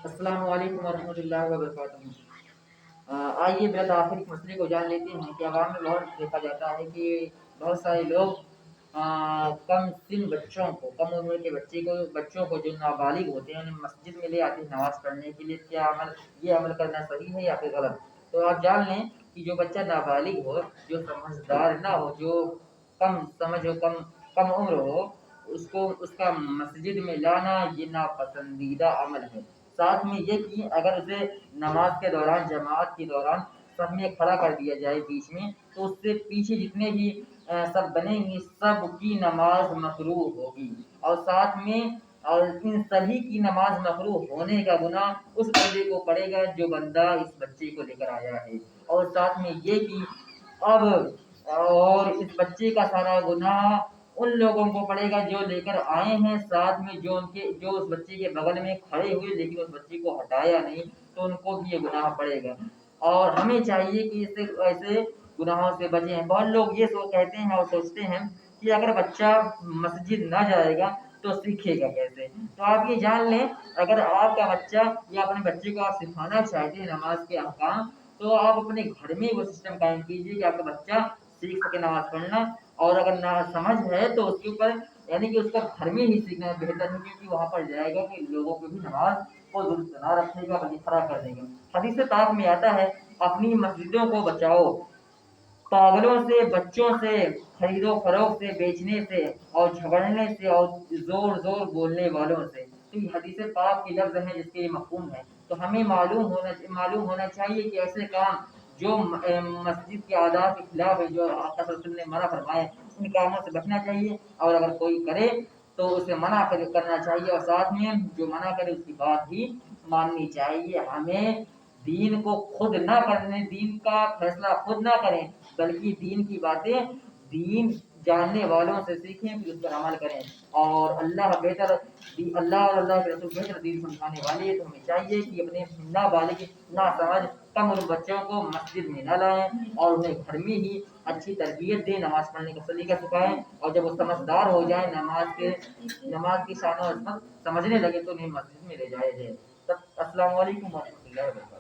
السلام علیکم ورحمۃ اللہ وبرکاتہ۔ آئیے بالآخر ایک مسئلے کو جان لیتے ہیں کہ عوام میں بہت دیکھا جاتا ہے کہ بہت سارے لوگ کم سن بچوں کو، کم عمر کے بچوں کو جو نابالغ ہوتے ہیں انہیں مسجد میں لے آتے ہیں نماز پڑھنے کے لیے۔ کیا یہ عمل کرنا صحیح ہے یا پھر غلط؟ تو آپ جان لیں کہ جو بچہ نابالغ ہو، جو سمجھدار نہ ہو، جو کم سمجھ ہو، کم عمر ہو، اس کا مسجد میں لانا یہ ناپسندیدہ عمل ہے۔ ساتھ میں یہ کہ اگر اسے نماز کے دوران، جماعت کے دوران سب میں کھڑا کر دیا جائے بیچ میں، تو اس سے پیچھے جتنے بھی سب بنے گی سب کی نماز مکروہ ہوگی، اور ساتھ میں اور ان سبھی کی نماز مکروہ ہونے کا گناہ اس بندے کو پڑے گا جو بندہ اس بچے کو لے کر آیا ہے، اور ساتھ میں یہ کہ اب اور اس بچے کا سارا گناہ ان لوگوں کو پڑے گا جو لے کر آئے ہیں، ساتھ میں جو اس بچے کے بغل میں کھڑے ہوئے لیکن اس بچے کو ہٹایا نہیں، تو ان کو بھی یہ گناہ پڑے گا۔ اور ہمیں چاہیے کہ اس سے ایسے گناہوں سے بچیں۔ بہت لوگ یہ کہتے ہیں اور سوچتے ہیں کہ اگر بچہ مسجد نہ جائے گا تو سیکھے گا کیسے؟ تو آپ یہ جان لیں، اگر آپ کا بچہ یا اپنے بچے کو آپ سکھانا چاہتے ہیں نماز کے احکام، تو آپ اپنے گھر میں وہ سسٹم قائم کیجیے کہ آپ کا بچہ سیکھ سکے نماز پڑھنا، اور اگر نہ سمجھ ہے تو اس کے اوپر یعنی کہ اس کا گھر میں ہی سیکھنا بہتر ہے، کیونکہ وہاں پر جائے گا کہ لوگوں کو بھی نماز کو درست نہ رکھے گا بلکہ خراب کر دے گا۔ حدیث پاک میں آتا ہے اپنی مسجدوں کو بچاؤ پاگلوں سے، بچوں سے، خرید و فروخت سے، بیچنے سے اور جھگڑنے سے اور زور زور بولنے والوں سے۔ تو یہ حدیث پاک کی لفظ ہیں جس کے یہ مفہوم ہے۔ تو ہمیں معلوم ہونا چاہیے کہ ایسے کام جو مسجد کے آداب کے خلاف ہے، جو آقا صلی اللہ علیہ وسلم نے منع فرمائے، ان کاموں سے بچنا چاہیے، اور اگر کوئی کرے تو اسے منع کرنا چاہیے، اور ساتھ میں جو منع کرے اس کی بات بھی ماننی چاہیے۔ ہمیں دین کو خود نہ کرنے، دین کا فیصلہ خود نہ کریں، بلکہ دین کی باتیں دین جاننے والوں سے سیکھیں، پھر اس پر عمل کریں، اور اللہ اور اللہ کے رسول بہتر دین سمجھانے والے ہیں۔ تو ہمیں چاہیے کہ اپنے نابالغ، ناسمجھ، کم عمر بچوں کو مسجد میں نہ لائیں، اور انہیں گھر میں ہی اچھی تربیت دیں، نماز پڑھنے کا سلیقہ سکھائیں، اور جب وہ سمجھدار ہو جائیں، نماز کی شان و عظمت سمجھنے لگے، تو انہیں مسجد میں لے جایا جائے۔ السلام علیکم ورحمۃ اللہ وبرکاتہ۔